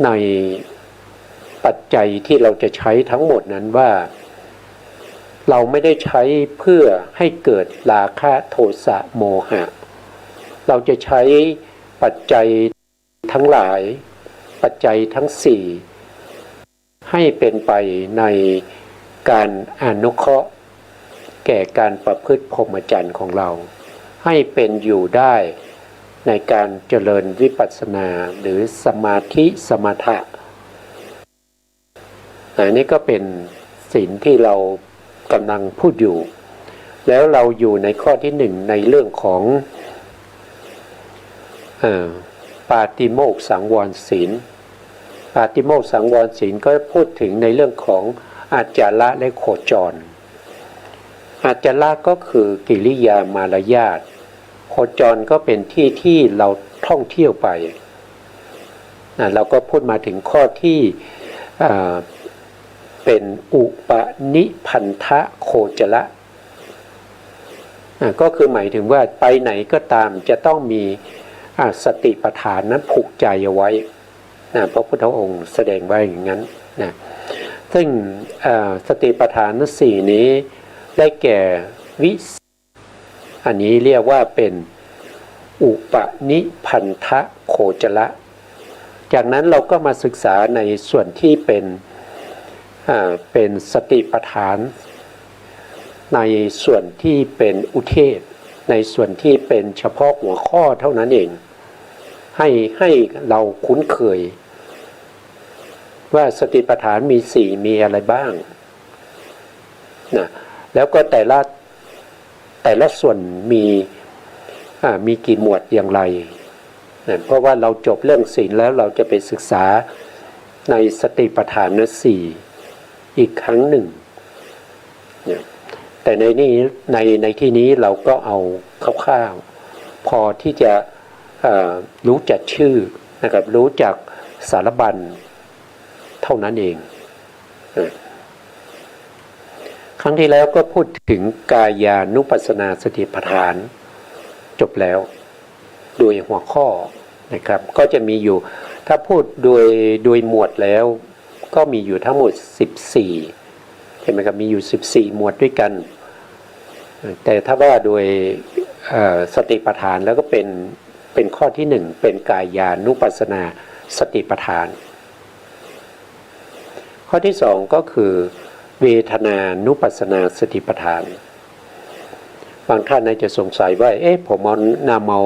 ในปัจจัยที่เราจะใช้ทั้งหมดนั้นว่าเราไม่ได้ใช้เพื่อให้เกิดราคะโทสะโมหะเราจะใช้ปัจจัยทั้งหลายปัจจัยทั้งสี่ให้เป็นไปในการอนุเคราะห์แก่การประพฤติพรหมจรรย์ของเราให้เป็นอยู่ได้ในการเจริญวิปัสสนาหรือสมาธิสมถะอันนี้ก็เป็นศีลที่เรากำลังพูดอยู่แล้วเราอยู่ในข้อที่หนึ่งในเรื่องของปาติโมกข์สังวรศีลปาติโมกข์สังวรศีลก็พูดถึงในเรื่องของอาจาระและโคจรอาจาระก็คือกิริยามารยาทโคจรก็เป็นที่ที่เราท่องเที่ยวไปเราก็พูดมาถึงข้อที่เป็นอุปนิพันธะโคจระก็คือหมายถึงว่าไปไหนก็ตามจะต้องมีสติปัฏฐานนั้นผูกใจเอาไว้พระพุทธองค์แสดงไว้อย่างนั้นนะซึ่งสติปัฏฐานสี่นี้ได้แก่วิอันนี้เรียกว่าเป็นอุปนิพันธะโคจระจากนั้นเราก็มาศึกษาในส่วนที่เป็นสติปัฏฐานในส่วนที่เป็นอุเทศในส่วนที่เป็นเฉพาะหัวข้อเท่านั้นเองให้เราคุ้นเคยว่าสติปัฏฐานมีสี่มีอะไรบ้างนะแล้วก็แต่ละส่วนมีกี่หมวดอย่างไรนะเพราะว่าเราจบเรื่องศีลแล้วเราจะไปศึกษาในสติปัฏฐานสี่อีกครั้งหนึ่งนะแต่ในที่นี้เราก็เอาคร่าวๆพอที่จะรู้จักชื่อนะครับรู้จักสารบัญเท่านั้นเองครั้งที่แล้วก็พูดถึงกายานุปัสสนาสติปัฏฐานจบแล้วโดยหัวข้อนะครับก็จะมีอยู่ถ้าพูดโดยหมวดแล้วก็มีอยู่ทั้งหมด14ใช่ไหมครับมีอยู่14หมวดด้วยกันแต่ถ้าว่าโดยสติปัฏฐานแล้วก็เป็นข้อที่หนึ่งเป็นกายานุปัสสนาสติปัฏฐานข้อที่สองก็คือเวทนานุปัสสนาสติปัฏฐานบางท่านจะสงสัยว่าผมนำเอา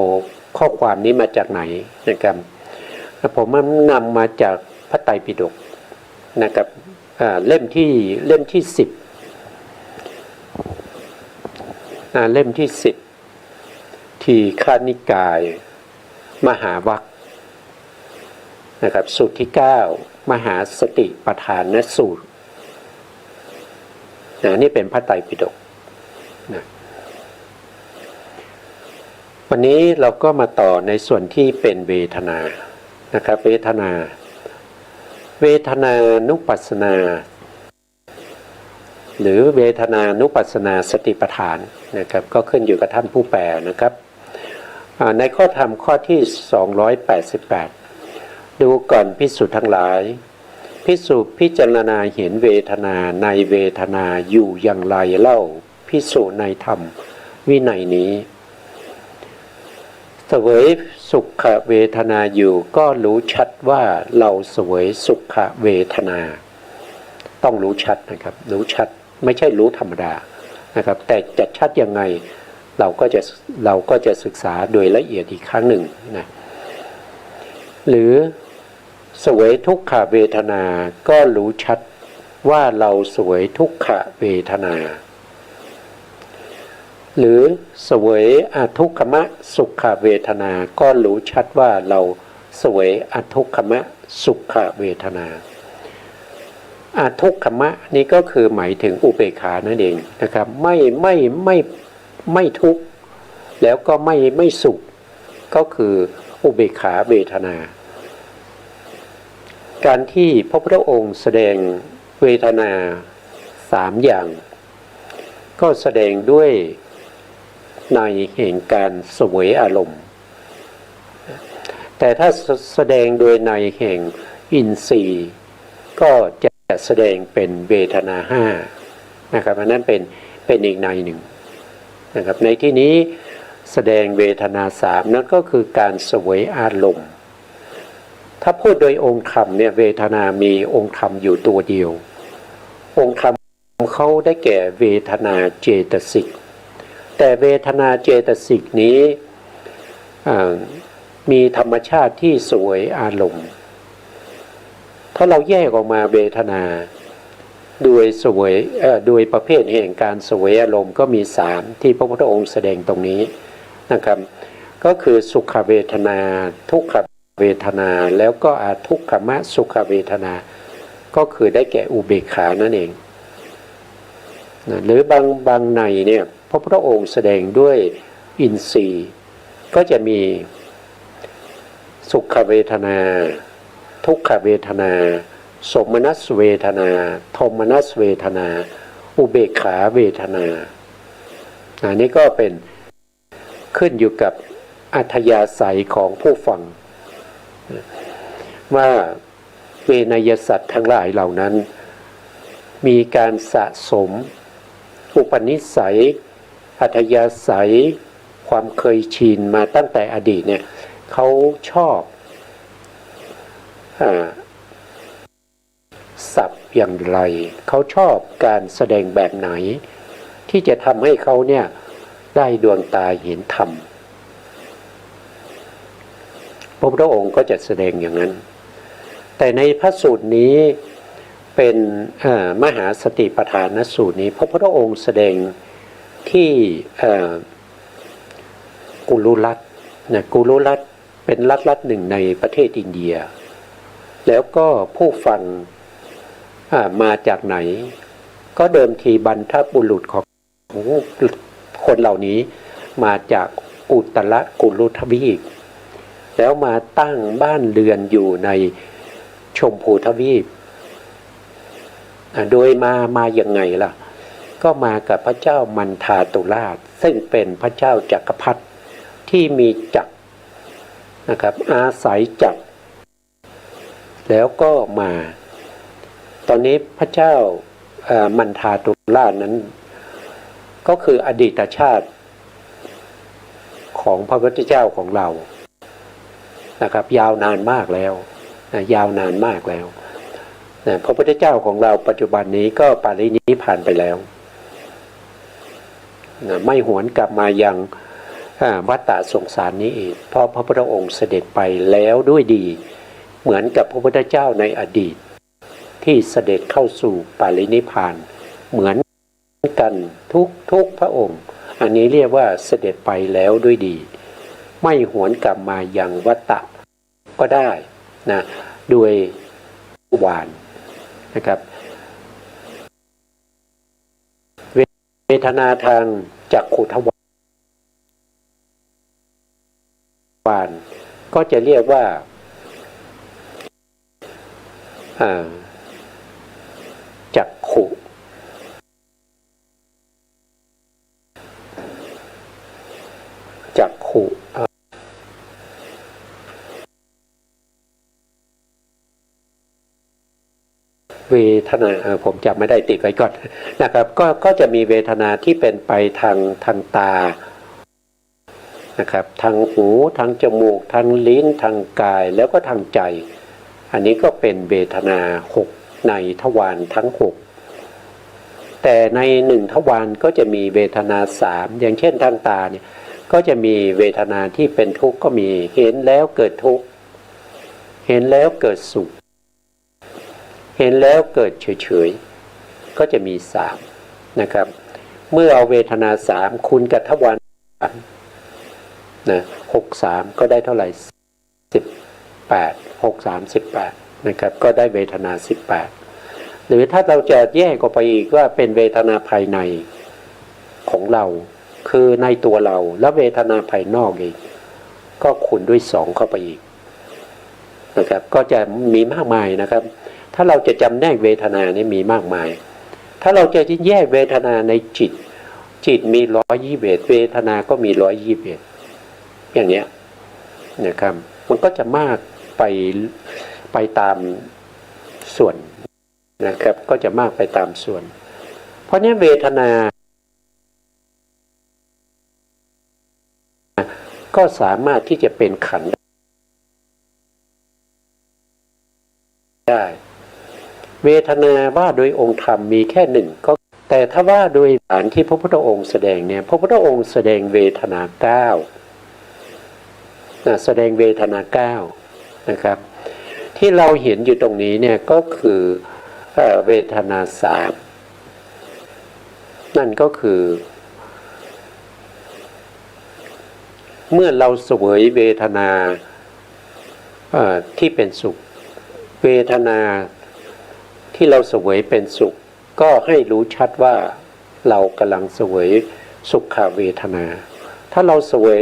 ข้อความนี้มาจากไหนนะครับผมนำมาจากพระไตรปิฎกนะครับเล่มที่10เล่มที่10ทีฆานิกายมหาวรรคนะครับสูตรที่9มหาสติปัฏฐานสูตรนี่เป็นพระไตรปิฎกนะวันนี้เราก็มาต่อในส่วนที่เป็นเวทนานะครับเวทนานุปัสสนาหรือเวทนานุปัสสนาสติปัฏฐานนะครับก็ขึ้นอยู่กับท่านผู้แปลนะครับในข้อธรรมข้อที่288ดูก่อนภิกษุทั้งหลายภิกษุพิจารณาเห็นเวทนาในเวทนาอยู่อย่างไรเล่าภิกษุในธรรมวินัยนี้เสวยสุขเวทนาอยู่ก็รู้ชัดว่าเราเสวยสุขเวทนาต้องรู้ชัดนะครับรู้ชัดไม่ใช่รู้ธรรมดานะครับแต่จะชัดยังไงเราก็จะศึกษาโดยละเอียดอีกครั้งหนึ่งนะหรือเสวยทุกขเวทนาก็รู้ชัดว่าเราเสวยทุกขเวทนาหรือเสวยอทุกขมสุขเวทนาก็รู้ชัดว่าเราเสวยอทุกขมสุขเวทนาอทุกขมนี้ก็คือหมายถึงอุเบกขานั่นเองนะครับไม่ทุกข์แล้วก็ไม่สุขก็คืออุเบกขาเวทนาการที่พระพุทธองค์แสดงเวทนา3อย่างก็แสดงด้วยในแห่งการเสวยอารมณ์แต่ถ้าแสดงโดยในแห่ง อินทรีย์ก็จะแสดงเป็นเวทนาห้านะครับอันนั้นเป็นอีกในหนึ่งนะครับในที่นี้แสดงเวทนาสามนั่นก็คือการเสวยอารมณ์ถ้าพูดโดยองค์ธรรมเนี่ยเวทนามีองค์ธรรมอยู่ตัวเดียวองค์ธรรมเขาได้แก่เวทนาเจตสิกแต่เวทนาเจตสิกนี้มีธรรมชาติที่เสวยอารมณ์ถ้าเราแยกออกมาเวทนาโดยประเภทแห่งการเสวยอารมณ์ก็มีสามที่พระพุทธองค์แสดงตรงนี้นะครับก็คือสุขเวทนาทุกขเวทนาแล้วก็อทุกขมสุขเวทนาก็คือได้แก่อุเบกขานั่นเองนะหรือบางในเนี่ยพระพุทธองค์แสดงด้วยอินทรีย์ก็จะมีสุขเวทนาทุกขเวทนาสมนัสเวทนาโทมนัสเวทนาอุเบกขาเวทนาอันนี้ก็เป็นขึ้นอยู่กับอัธยาศัยของผู้ฟังว่าเวนยสัตว์ทั้งหลายเหล่านั้นมีการสะสมอุปนิสัยอัธยาศัยความเคยชินมาตั้งแต่อดีตเนี่ยเขาชอบศัพท์อย่างไรเขาชอบการแสดงแบบไหนที่จะทำให้เขาเนี่ยได้ดวงตาเห็นธรรมพระพุทธองค์ก็จะแสดงอย่างนั้นแต่ในพระสูตรนี้เป็นมหาสติปัฏฐานสูตรนี้พระพุทธองค์แสดงที่กุลุรัตน์นะกุลุรัตน์เป็นรัฐหนึ่งในประเทศอินเดียแล้วก็ผู้ฟังมาจากไหนก็เดิมทีบรรพบุรุษของคนเหล่านี้มาจากอุตรกุลุทวีปแล้วมาตั้งบ้านเรือนอยู่ในชมพูทวีปโดยมาอย่างไงล่ะก็มากับพระเจ้ามันทาตุราชซึ่งเป็นพระเจ้าจักรพรรดิที่มีจักรนะครับอาศัยจักรแล้วก็มาตอนนี้พระเจ้ามันทาตุราชนั้นก็คืออดีตชาติของพระพุทธเจ้าของเรานะครับยาวนานมากแล้วยาวนานมากแล้วพระพุทธเจ้าของเราปัจจุบันนี้ก็ปรินิพพานไปแล้วไม่หวนกลับมายังวัฏฏะสงสารนี้อีกเพราะพระพุทธองค์เสด็จไปแล้วด้วยดีเหมือนกับพระพุทธเจ้าในอดีตที่เสด็จเข้าสู่ปรินิพพานเหมือนกันทุกพระองค์อันนี้เรียกว่าเสด็จไปแล้วด้วยดีไม่หวนกลับมายังวัฏฏะก็ได้นะด้วยวานนะครับเวทนาทางจักขุทวารก็จะเรียกว่าจักขุเวทนาผมจำไม่ได้ติดไว้ก่อนนะครับก็จะมีเวทนาที่เป็นไปทางตานะครับทางหูทางจมูกทางลิ้นทางกายแล้วก็ทางใจอันนี้ก็เป็นเวทนา6ในทวารทั้ง6แต่ใน1ทวารก็จะมีเวทนา3อย่างเช่นทางตาเนี่ยก็จะมีเวทนาที่เป็นทุกข์ก็มีเห็นแล้วเกิดทุกข์เห็นแล้วเกิดสุขเห็นแล้วเกิดเฉยๆก็จะมี3นะครับเมื่อเอาเวทนา3คูณกับทวารนะ63ก็ได้เท่าไหร่18 18นะครับก็ได้เวทนา18หรือถ้าเราจะแยกออกไปอีกว่าเป็นเวทนาภายในของเราคือในตัวเราแล้วเวทนาภายนอกอีกก็คูณด้วย2เข้าไปอีกนะครับก็จะมีมากมายนะครับถ้าเราจะจำแนกเวทนานี่มีมากมายถ้าเราจะแยกเวทนาในจิตมี121เวทนาก็มี121อย่างเนี้ยนะครับมันก็จะมากไป ไปตามส่วนนะครับก็จะมากไปตามส่วนเพราะนี้เวทนาก็สามารถที่จะเป็นขันธ์ได้เวทนาว่าโดยองค์ธรรมมีแค่หนึ่งก็แต่ถ้าว่าโดยฐานที่พระพุทธองค์แสดงเนี่ยพระพุทธองค์แสดงเวทนา9แสดงเวทนา9นะครับที่เราเห็นอยู่ตรงนี้เนี่ยก็คือเวทนา3นั่นก็คือเมื่อเราเสวยเวทนาที่เป็นสุขเวทนาที่เราเสวยเป็นสุขก็ให้รู้ชัดว่าเรากำลังเสวยสุขเวทนาถ้าเราเสวย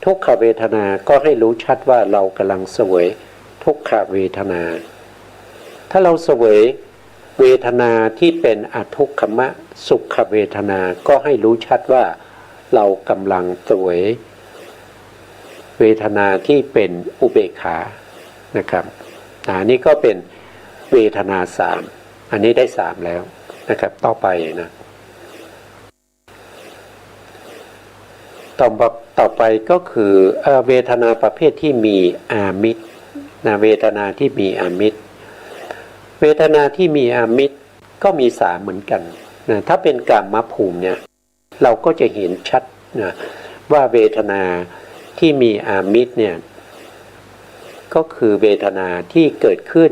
ทุกขเวทนาก็ให้รู้ชัดว่าเรากำลังเสวยทุกขเวทนาถ้าเราเสวยเวทนาที่เป็นอทุกขมะสุขเวทนาก็ให้รู้ชัดว่าเรากำลังเสวยเวทนาที่เป็นอุเบกขานะครับอันนี้ก็เป็นเวทนา3อันนี้ได้3แล้วนะครับต่อไปนะต่อไปก็คือเวทนาประเภทที่มีอามิตรนะเวทนาที่มีอามิตรเวทนาที่มีอามิตรก็มี3เหมือนกันนะถ้าเป็นกามภูมิเนี่ยเราก็จะเห็นชัดนะว่าเวทนาที่มีอามิตรเนี่ยก็คือเวทนาที่เกิดขึ้น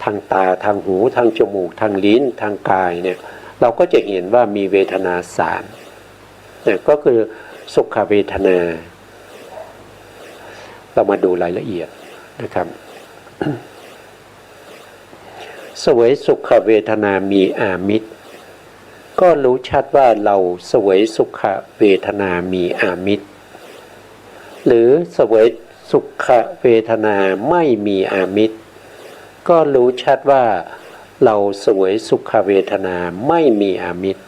ทางตาทางหูทางจมูกทางลิ้นทางกายเนี่ยเราก็จะเห็นว่ามีเวทนา3เนี่ยก็คือสุขเวทนาเรามาดูรายละเอียดนะครับเสวยสุขเวทนามีอามิตรก็รู้ชัดว่าเราเสวยสุขเวทนามีอามิตรหรือเสวยสุขเวทนาไม่มีอามิตรก็รู้ชัดว่าเราเสวยสุขเวทนาไม่มีอามิตร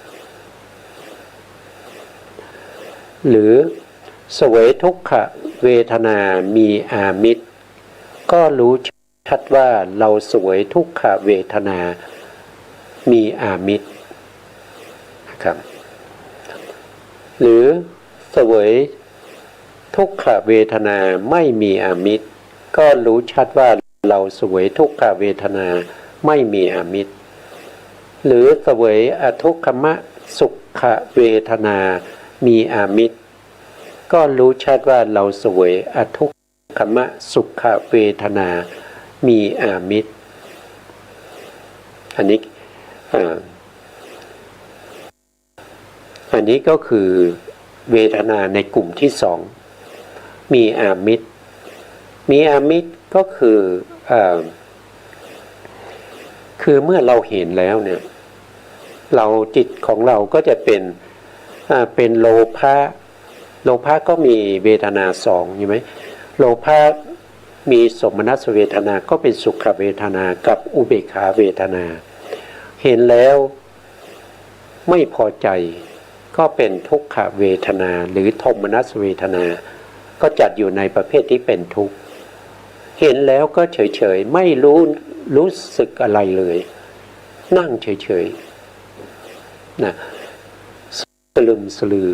หรือเสวยทุกขเวทนามีอามิตรก็รู้ชัดว่าเราเสวยทุกขเวทนามีอามิตรนะครับหรือเสวยทุกขเวทนาไม่มีอามิตรก็รู้ชัดว่าเราเสวยทุกขเวทนาไม่มีอามิตรหรือเสวยอทุกขมะสุขเวทนามีอามิตรก็รู้ชัดว่าเราเสวยอทุกขมะสุขเวทนามีอามิตรอันนี้ก็คือเวทนาในกลุ่มที่2มีอามิตรก็คือเมื่อเราเห็นแล้วเนี่ยเราจิตของเราก็จะเป็นโลภะก็มีเวทนา2ใช่ไหมโลภะมีสมนัสเวทนาก็เป็นสุขเวทนากับอุเบกขาเวทนาเห็นแล้วไม่พอใจก็เป็นทุกขเวทนาหรือโทมนัสเวทนาก็จัดอยู่ในประเภทที่เป็นทุกข์เห็นแล้วก็เฉยๆไม่รู้สึกอะไรเลยนั่งเฉยๆนะสลึมสลือ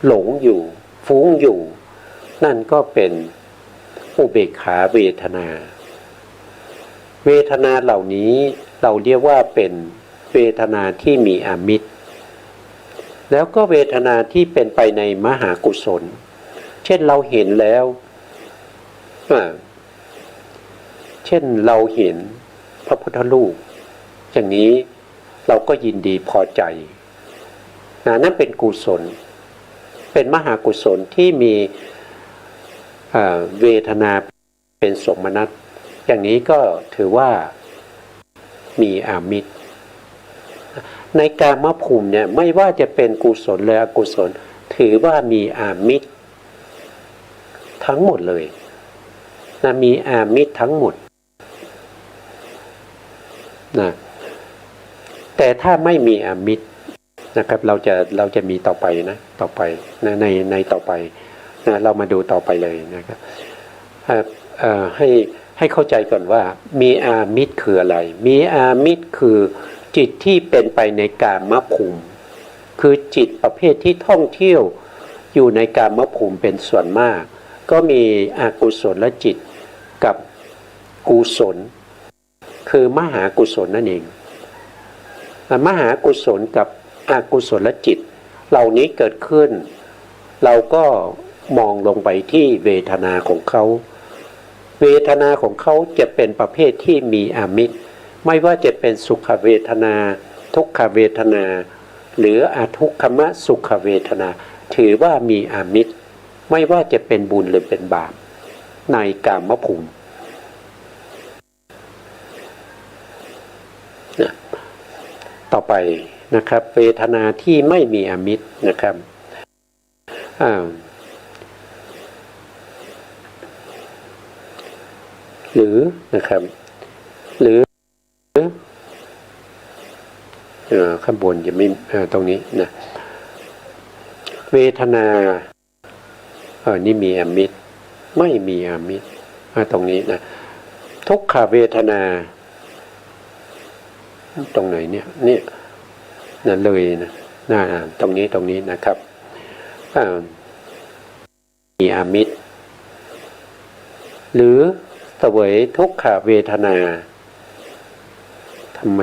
หลงอยู่ฟุ้งอยู่นั่นก็เป็นอุเบกขาเวทนาเวทนาเหล่านี้เราเรียกว่าเป็นเวทนาที่มีอามิตรแล้วก็เวทนาที่เป็นไปในมหากุศลเช่นเราเห็นแล้วเช่นเราเห็นพระพุทธรูปอย่างนี้เราก็ยินดีพอใจนั่นเป็นกุศลเป็นมหากุศลที่มีเวทนาเป็นสมนัสอย่างนี้ก็ถือว่ามีอามิตรในกามภูมิเนี่ยไม่ว่าจะเป็นกุศลหรืออกุศลถือว่ามีอามิตรทั้งหมดเลยนะมีอามิตรทั้งหมดนะแต่ถ้าไม่มีอามิตรนะครับเราจะมีต่อไปนะต่อไปนะในต่อไปนะเรามาดูต่อไปเลยนะครับให้ ให้เข้าใจก่อนว่ามีอามิตรคืออะไรมีอามิตรคือจิตที่เป็นไปในกามภูมิคือจิตประเภทที่ท่องเที่ยวอยู่ในกามภูมิเป็นส่วนมากก็มีอกุศลจิตกับกุศลคือมหากุศลนั่นเองมหากุศลกับอกุศลจิตเหล่านี้เกิดขึ้นเราก็มองลงไปที่เวทนาของเขาเวทนาของเขาจะเป็นประเภทที่มีอามิตรไม่ว่าจะเป็นสุขเวทนาทุกขเวทนาหรืออทุกขมสุขเวทนาถือว่ามีอามิตรไม่ว่าจะเป็นบุญหรือเป็นบาปในกามภูมินะต่อไปนะครับเวทนาที่ไม่มีอามิตรนะครับหรือนะครับหรือข้างบนจะไม่ตรงนี้นะเวทนานี่มีอามิตรไม่มีอามิตรตรงนี้นะทุกขเวทนาตรงไหนเนี่ยนั่นเลยนะตรงนี้นะครับมีอามิตรหรือเสวยทุกขเวทนาทำไ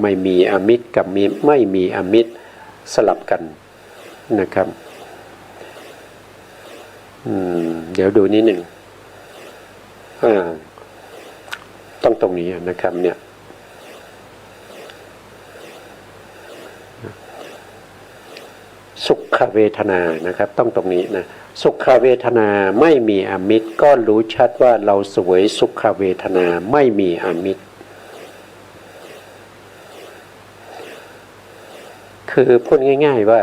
มมีอามิตรกับไม่มีอามิตรสลับกันนะครับเดี๋ยวดูนิดหนึ่งต้องตรงนี้นะครับเนี่ยสุขเวทนานะครับต้องตรงนี้นะสุขเวทนาไม่มีอามิตรก็รู้ชัดว่าเราเสวยสุขเวทนาไม่มีอามิตรคือพูดง่ายๆว่า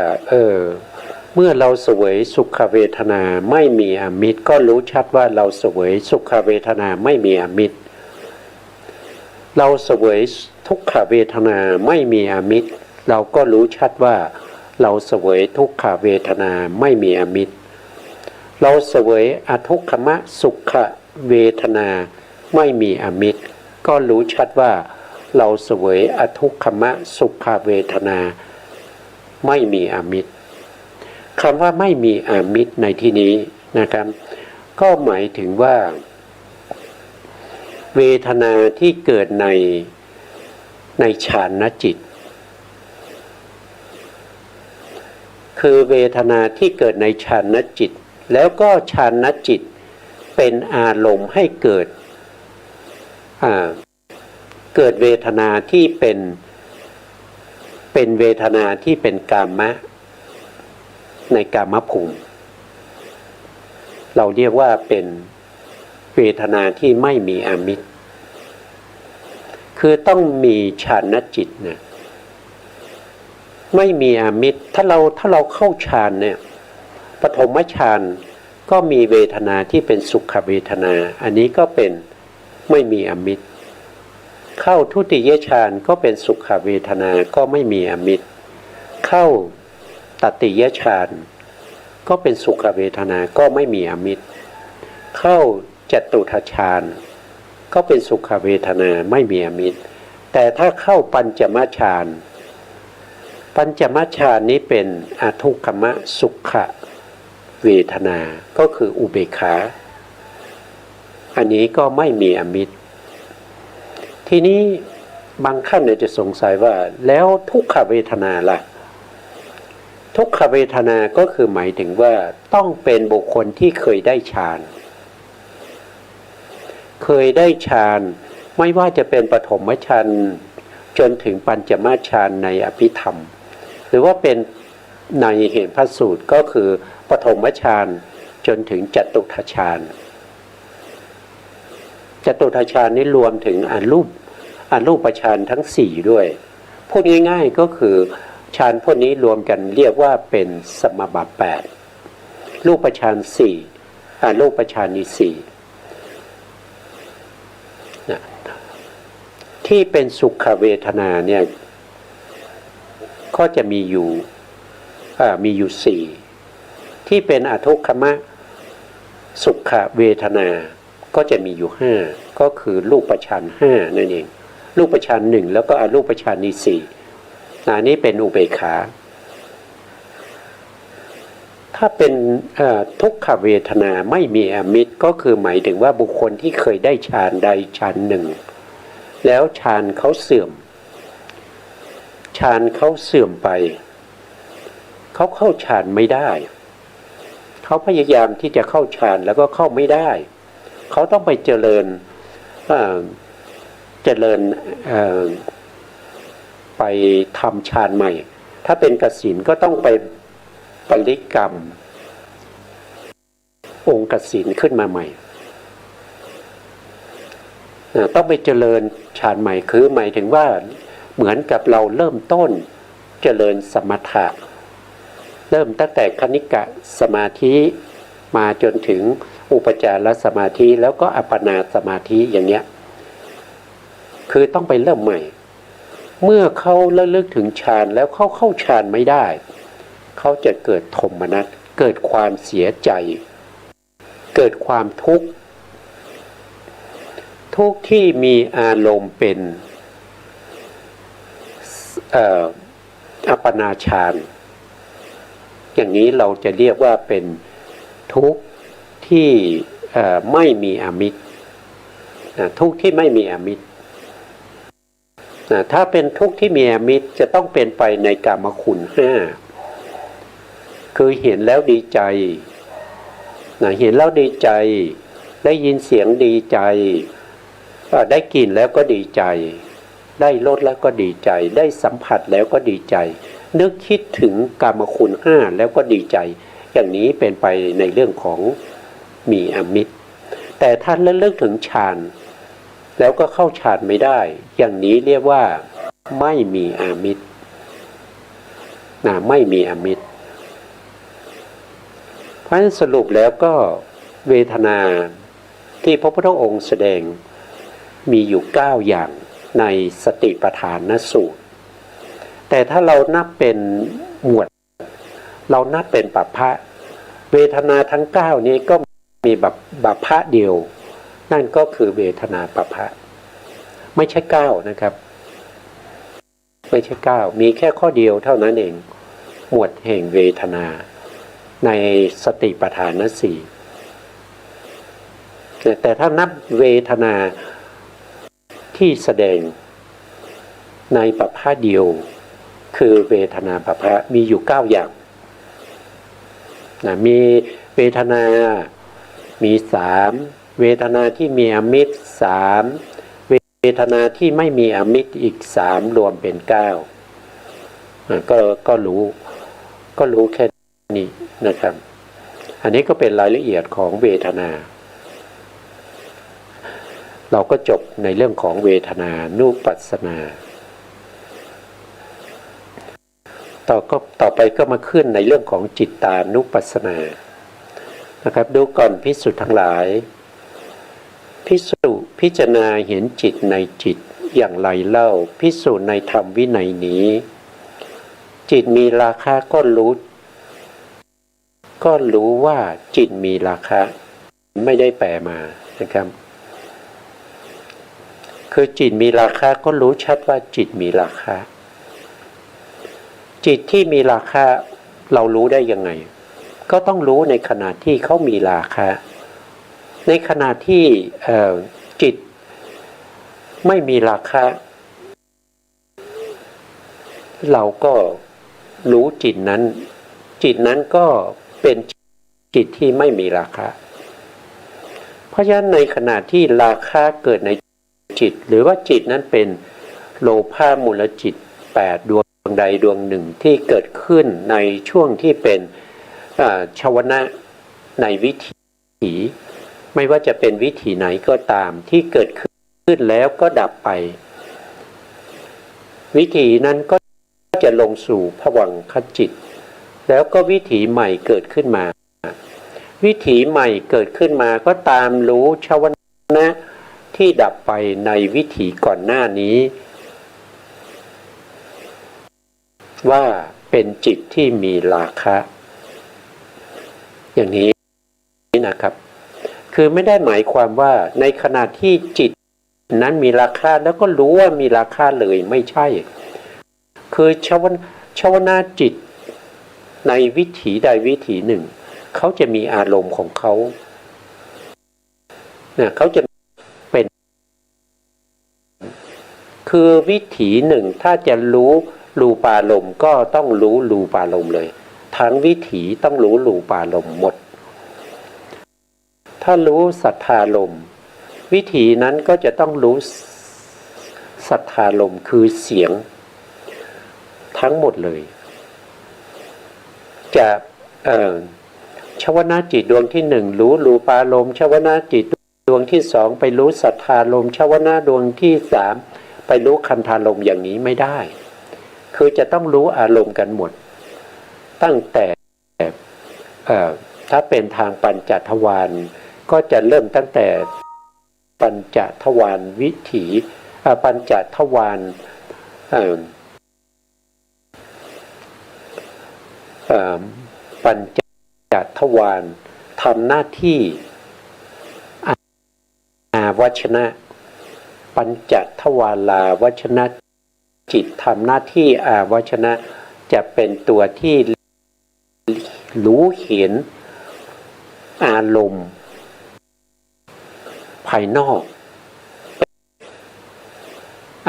เมื่อเราเสวยสุขเวทนาไม่มีอามิตรก็รู้ชัดว่าเราเสวยสุขเวทนาไม่มีอามิตรเราเสวยทุกขเวทนาไม่มีอามิตรเราก็รู้ชัดว่าเราเสวยทุกขเวทนาไม่มีอามิตรเราเสวยอทุกขมสุขเวทนาไม่มีอามิตรก็รู้ชัดว่าเราเสวยอทุกขมสุขเวทนาไม่มีอามิตรคำว่าไม่มีอามิตรในที่นี้นะครับก็หมายถึงว่าเวทนาที่เกิดในฌานจิตคือเวทนาที่เกิดในฌานจิตแล้วก็ฌานจิตเป็นอารมณ์ให้เกิดเวทนาที่เป็นเวทนาที่เป็นกามะในกามภูมิเราเรียกว่าเป็นเวทนาที่ไม่มีอามิตรคือต้องมีฌานจิตนะไม่มีอามิตรถ้าเราเข้าฌานเนี่ยปฐมฌานก็มีเวทนาที่เป็นสุขเวทนาอันนี้ก็เป็นไม่มีอามิตรเข้าทุติยฌานก็เป็นสุขเวทนาก็ไม่มีอามิตรเข้าตติยฌานก็เป็นสุขเวทนาก็ไม่มีอามิตรเข้าจตุตถฌานก็เป็นสุขเวทนาไม่มีอามิตรแต่ถ้าเข้าปัญจมฌานนี้เป็นอทุกขมสุขเวทนาก็คืออุเบกขาอันนี้ก็ไม่มีอามิตรทีนี้บางท่านจะสงสัยว่าแล้วทุกขเวทนาล่ะทุกขเวทนาก็คือหมายถึงว่าต้องเป็นบุคคลที่เคยได้ฌานไม่ว่าจะเป็นปฐมฌานจนถึงปัญจมฌานในอภิธรรมหรือว่าเป็นในเหตุพระสูตรก็คือปฐมฌานจนถึงจตุตถฌานนี้รวมถึงอรูปฌานทั้ง4ด้วยพูดง่ายๆก็คือฌานพวกนี้รวมกันเรียกว่าเป็นสมบัติ8รูปฌาน4อรูปฌานอีก4นะที่เป็นสุขเวทนาเนี่ยก็จะมีอยู่4ที่เป็นอทุกขมสุขเวทนา ก็จะมีอยู่ห้าก็คือรูปฌานห้านั่นเองรูปฌานหนึ่งแล้วก็อรูปฌานอีกสี่อันนี้เป็นอุเบกขาถ้าเป็นทุกขเวทนาไม่มีอมิตรก็คือหมายถึงว่าบุคคลที่เคยได้ฌานใดฌานหนึ่งแล้วฌานเขาเสื่อมฌานเขาเสื่อมไปเขาเข้าฌานไม่ได้เขาพยายามที่จะเข้าฌานแล้วก็เข้าไม่ได้เขาต้องไปเจริญไปทำฌานใหม่ถ้าเป็นกสิณก็ต้องไปปริกรรมองค์กสิณขึ้นมาใหม่ต้องไปเจริญฌานใหม่คือหมายถึงว่าเหมือนกับเราเริ่มต้นเจริญสมถะเริ่มตั้งแต่คณิกะสมาธิมาจนถึงอุปจารสมาธิแล้วก็อัปปนาสมาธิอย่างเนี้ยคือต้องไปเริ่มใหม่เมื่อเขาระลึกถึงฌานแล้วเขาเข้าฌานไม่ได้เขาจะเกิดโทมนัสเกิดความเสียใจเกิดความทุกข์ที่มีอารมณ์เป็นอัปปนาฌานอย่างนี้เราจะเรียกว่าเป็นทุกข์ที่ไม่มีอมิตรทุกข์ที่ไม่มีอมิตรถ้าเป็นทุกข์ที่มีอมิตรจะต้องเป็นไปในกามคุณห้าคือเห็นแล้วดีใจเห็นแล้วดีใจได้ยินเสียงดีใจได้กลิ่นแล้วก็ดีใจได้รสแล้วก็ดีใจได้สัมผัสแล้วก็ดีใจนึกคิดถึงกามคุณห้าแล้วก็ดีใจอย่างนี้เป็นไปในเรื่องของมีอมิตรแต่ท่านระลึกถึงฌานแล้วก็เข้าฌานไม่ได้อย่างนี้เรียกว่าไม่มีอามิตรไม่มีอามิตรเพราะฉะนั้นสรุปแล้วก็เวทนาที่พระพุทธองค์แสดงมีอยู่9อย่างในสติปัฏฐานสูตรแต่ถ้าเรานับเป็นหมวดเรานับเป็นปัปพะเวทนาทั้ง9นี้ก็มีปัปพะเดียวนั่นก็คือเวทนาปัปพะไม่ใช่9นะครับไม่ใช่9มีแค่ข้อเดียวเท่านั้นเองหมวดแห่งเวทนาในสติปัฏฐานสี่แต่ถ้านับเวทนาที่แสดงในปัปพะเดียวคือเวทนาปัปพะมีอยู่9อย่างมีเวทนามี3เวทนาที่มีอมิตร3เวทนาที่ไม่มีอมิตรอีก3รวมเป็น9ก็รู้แค่นี้นะครับอันนี้ก็เป็นรายละเอียดของเวทนาเราก็จบในเรื่องของเวทนานุปัสสนาต่อไปก็มาขึ้นในเรื่องของจิตตานุปัสสนานะครับดูก่อนภิกษุทั้งหลายภิกษุพิจารณาเห็นจิตในจิตอย่างไรเล่าภิกษุในธรรมวินัยนี้จิตมีราคะก็รู้ว่าจิตมีราคะไม่ได้แปลมานะครับคือจิตมีราคะก็รู้ชัดว่าจิตมีราคะจิตที่มีราคะเรารู้ได้ยังไงก็ต้องรู้ในขณะที่เขามีราคะในขณะที่จิตไม่มีราคะเราก็รู้จิตนั้นก็เป็นจิตที่ไม่มีราคะเพราะฉะนั้นในขณะที่ราคะเกิดในจิตหรือว่าจิตนั้นเป็นโลภะมูลจิต8ดวงใดดวงหนึ่งที่เกิดขึ้นในช่วงที่เป็นชวนะในวิถีไม่ว่าจะเป็นวิถีไหนก็ตามที่เกิดขึ้นแล้วก็ดับไปวิถีนั้นก็จะลงสู่ภวังคจิตแล้วก็วิถีใหม่เกิดขึ้นมาวิถีใหม่เกิดขึ้นมาก็ตามรู้ชวนะที่ดับไปในวิถีก่อนหน้านี้ว่าเป็นจิตที่มีราคะอย่างนี้นะครับ คือไม่ได้หมายความว่าในขณะที่จิตนั้นมีราคาแล้วก็รู้ว่ามีราคาเลยไม่ใช่คือชวนาจิตในวิถีใดวิถีหนึ่งเขาจะมีอารมณ์ของเขาเนี่ยเขาจะเป็นคือวิถีหนึ่งถ้าจะรู้รูปารมณ์ก็ต้องรู้รูปารมณ์เลยทั้งวิถีต้องรู้รูปารมณ์หมดถ้ารู้สัทธารมณ์วิถีนั้นก็จะต้องรู้สัทธารมณ์คือเสียงทั้งหมดเลยจะชวนาจิตดวงที่หนึ่งรู้รูปารมณ์ชวนาจิตดวงที่สองไปรู้สัทธารมณ์ชวนาดวงที่สามไปรู้คันธารมณ์อย่างนี้ไม่ได้คือจะต้องรู้อารมณ์กันหมดตั้งแต่ถ้าเป็นทางปัญจทวารก็จะเริ่มตั้งแต่ปัญจทวารวิถีปัญจทวารปัญจทวารทำหน้าที่อาวัชนะปัญจทวาราวัชนะจิตทำหน้าที่อาวัชนะจะเป็นตัวที่รู้เห็นอารมณ์ภายนอก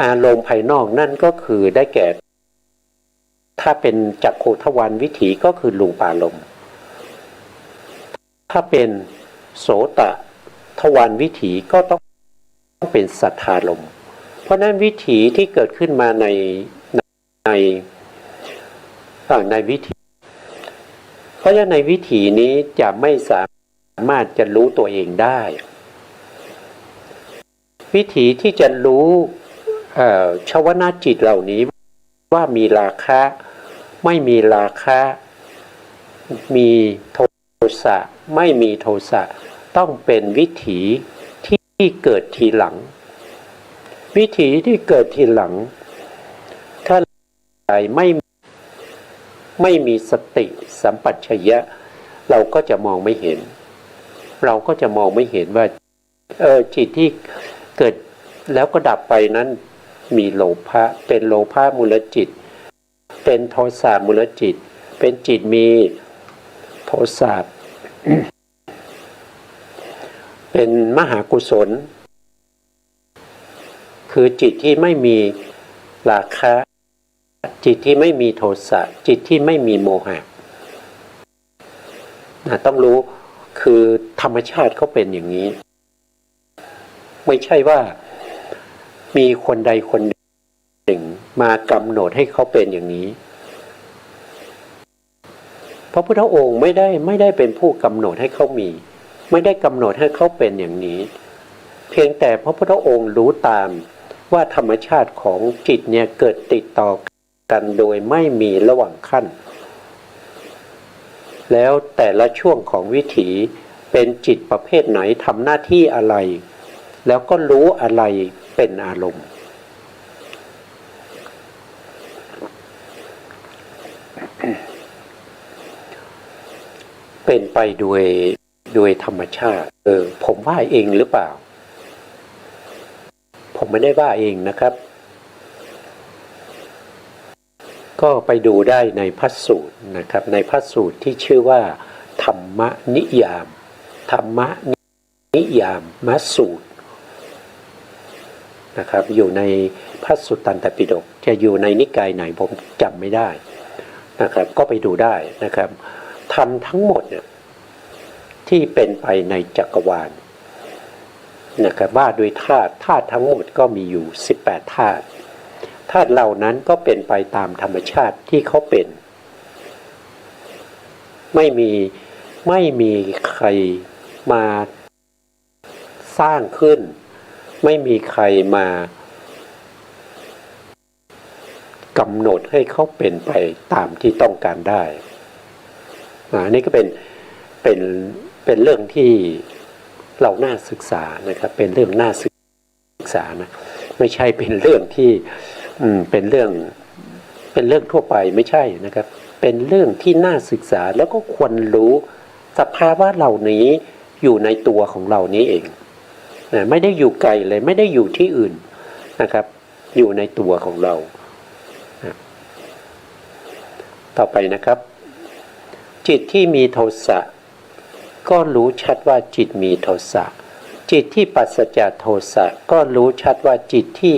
อารมณ์ภายนอกนั่นก็คือได้แก่ถ้าเป็นจักขุทวารวิถีก็คือรูปารมณ์ถ้าเป็นโสตทวารวิถีก็ต้องเป็นสัทธารมณ์เพราะนั้นวิถีที่เกิดขึ้นมาในวิถีเพราะฉะนั้นในวิถีนี้จะไม่สามารถจะรู้ตัวเองได้วิถีที่จะรู้ชวนาจิตเหล่านี้ว่ามีราคะไม่มีราคะมีโทสะไม่มีโทสะต้องเป็นวิถีที่เกิดทีหลังวิถีที่เกิดทีหลังถ้าใครไม่มีสติสัมปชัญญะเราก็จะมองไม่เห็นเราก็จะมองไม่เห็นว่าจิตที่เกิดแล้วก็ดับไปนั้นมีโลภะเป็นโลภะมูลจิตเป็นโทสะมูลจิตเป็นจิตมีโทสะ เป็นมหากุศลคือจิตที่ไม่มีราคะจิตที่ไม่มีโทสะจิตที่ไม่มีโมหะต้องรู้คือธรรมชาติเขาเป็นอย่างนี้ไม่ใช่ว่ามีคนใดคนหนึ่งมากำหนดให้เขาเป็นอย่างนี้พระพุทธองค์ไม่ได้เป็นผู้กำหนดให้เขามีไม่ได้กำหนดให้เขาเป็นอย่างนี้เพียงแต่พระพุทธองค์รู้ตามว่าธรรมชาติของจิตเนี่ยเกิดติดต่อกันโดยไม่มีระหว่างขั้นแล้วแต่ละช่วงของวิถีเป็นจิตประเภทไหนทำหน้าที่อะไรแล้วก็รู้อะไรเป็นอารมณ์เป็นไปโดยธรรมชาติผมว่าเองหรือเปล่าผมไม่ได้ว่าเองนะครับก็ไปดูได้ในพระสูตรนะครับในพระสูตรที่ชื่อว่าธรรมนิยามธรรมนิยามมัสสูตรนะครับอยู่ในพระสุตตันตปิฎกจะอยู่ในนิกายไหนผมจำไม่ได้นะครับก็ไปดูได้นะครับธรรมทั้งหมดเนี่ยที่เป็นไปในจักรวาลนะครับว่าโดยธาตุทั้งหมดก็มีอยู่18ธาตุธาตุเหล่านั้นก็เป็นไปตามธรรมชาติที่เขาเป็นไม่มีใครมาสร้างขึ้นไม่มีใครมากำหนดให้เขาเป็นไปตามที่ต้องการได้นี่ก็เป็นเรื่องที่เราน่าศึกษานะครับเป็นเรื่องน่าศึกษานะไม่ใช่เป็นเรื่องที่เป็นเรื่องทั่วไปไม่ใช่นะครับเป็นเรื่องที่น่าศึกษาแล้วก็ควรรู้สภาวะเหล่านี้ อยู่ในตัวของเรานี้เองนะไม่ได้อยู่ไกลเลยไม่ได้อยู่ที่อื่นนะครับอยู่ในตัวของเรานะต่อไปนะครับจิตที่มีโทสะก็รู้ชัดว่าจิตมีโทสะจิตที่ปราศจากโทสะก็รู้ชัดว่าจิตที่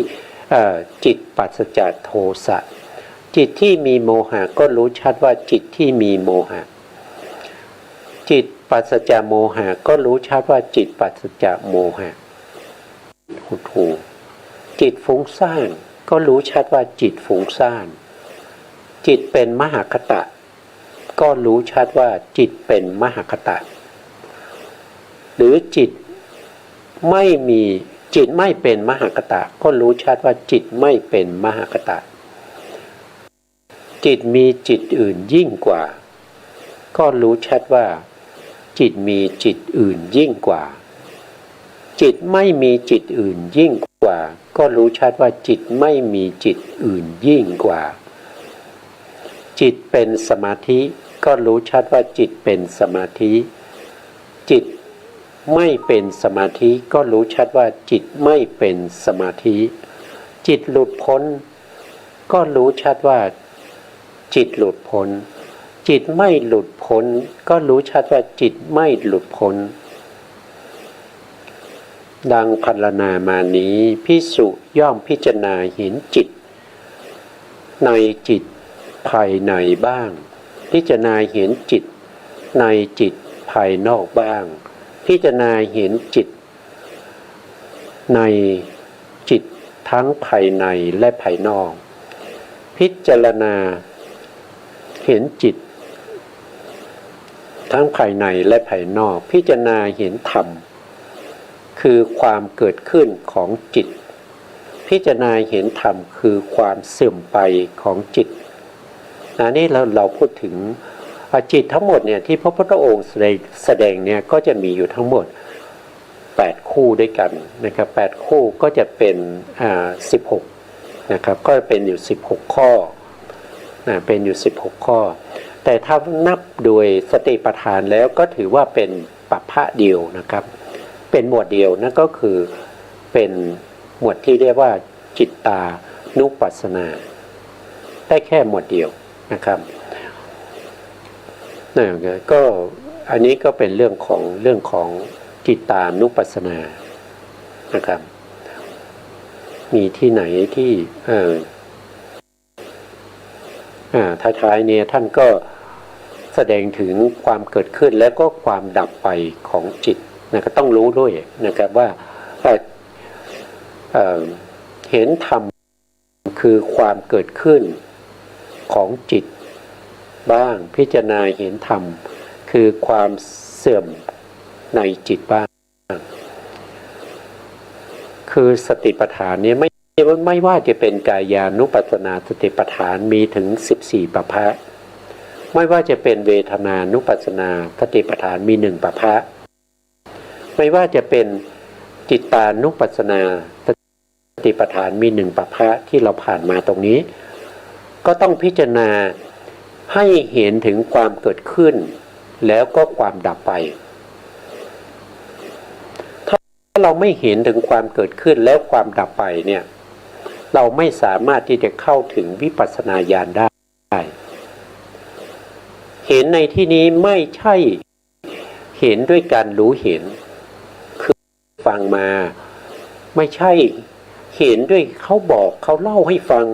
จิตปราศจากโทสะจิตที่มีโมหะก็รู้ชัดว่าจิตที่มีโมหะจิตปราศจากโมหะก็รู้ชัดว่าจิตปราศจากโมหะหูจิตฟุ้งซ่านก็รู้ชัดว่าจิตฟุ้งซ่านจิตเป็นมหคตะก็รู้ชัดว่าจิตเป็นมหคตะหรือจิตไม่เป็นมหคตะก็รู้ชัดว่าจิตไม่เป็นมหคตะจิตมีจิตอื่นยิ่งกว่าก็รู้ชัดว่าจิตมีจิตอื่นยิ่งกว่าจิตไม่มีจิตอื่นยิ่งกว่าก็รู้ชัดว่าจิตไม่มีจิตอื่นยิ่งกว่าจิตเป็นสมาธิก็รู้ชัดว่าจิตเป็นสมาธิจิตไม่เป็นสมาธิก็รู้ชัดว่าจิตไม่เป็นสมาธิจิตหลุดพ้นก็รู้ชัดว่าจิตหลุดพ้นจิตไม่หลุดพ้นก็รู้ชัดว่าจิตไม่หลุดพ้นดังพรรณนามานี้ภิกษุย่อมพิจารณาเห็นจิตในจิตภายในบ้างพิจารณาเห็นจิตในจิตภายนอกบ้างพิจารณาเห็นจิตในจิตทั้งภายในและภายนอกพิจารณาเห็นจิตทั้งภายในและภายนอกพิจารณาเห็นธรรมคือความเกิดขึ้นของจิตพิจารณาเห็นธรรมคือความเสื่อมไปของจิตนี่เราพูดถึงจิตทั้งหมดเนี่ยที่พระพุทธองค์แสดงเนี่ยก็จะมีอยู่ทั้งหมด8คู่ด้วยกันนะครับ8คู่ก็จะเป็น16นะครับก็เป็นอยู่16ข้อเป็นอยู่16ข้อแต่ถ้านับโดยสติปัฏฐานแล้วก็ถือว่าเป็นปัปพะเดียวนะครับเป็นหมวดเดียวนั่นก็คือเป็นหมวดที่เรียกว่าจิตตานุปัสสนาได้แค่หมวดเดียวนะครับก็อันนี้ก็เป็นเรื่องของจิตตานุปัสสนานะครับมีที่ไหนที่ท้ายๆเนี่ยท่านก็แสดงถึงความเกิดขึ้นและก็ความดับไปของจิตนะก็ต้องรู้ด้วยนะครับว่าเห็นธรรมคือความเกิดขึ้นของจิตบ้างพิจารณาเห็นธรรมคือความเสื่อมในจิตบ้างคือสติปัฏฐานเนี่ยไม่ว่าจะเป็นกายานุปัสสนาสติปัฏฐานมีถึง14ปัปพะไม่ว่าจะเป็นเวทนานุปัสสนาสติปัฏฐานมี1ปัปพะไม่ว่าจะเป็นจิตตานุปัสสนาสติปัฏฐานมี1ปัปพะที่เราผ่านมาตรงนี้ก็ต้องพิจารณาให้เห็นถึงความเกิดขึ้นแล้วก็ความดับไปถ้าเราไม่เห็นถึงความเกิดขึ้นแล้วความดับไปเนี่ยเราไม่สามารถที่จะเข้าถึงวิปัสสนาญาณได้เห็นในที่นี้ไม่ใช่เห็นด้วยการรู้เห็นคือฟังมาไม่ใช่เห็นด้วยเขาบอกเขาเล่าให้ฟัง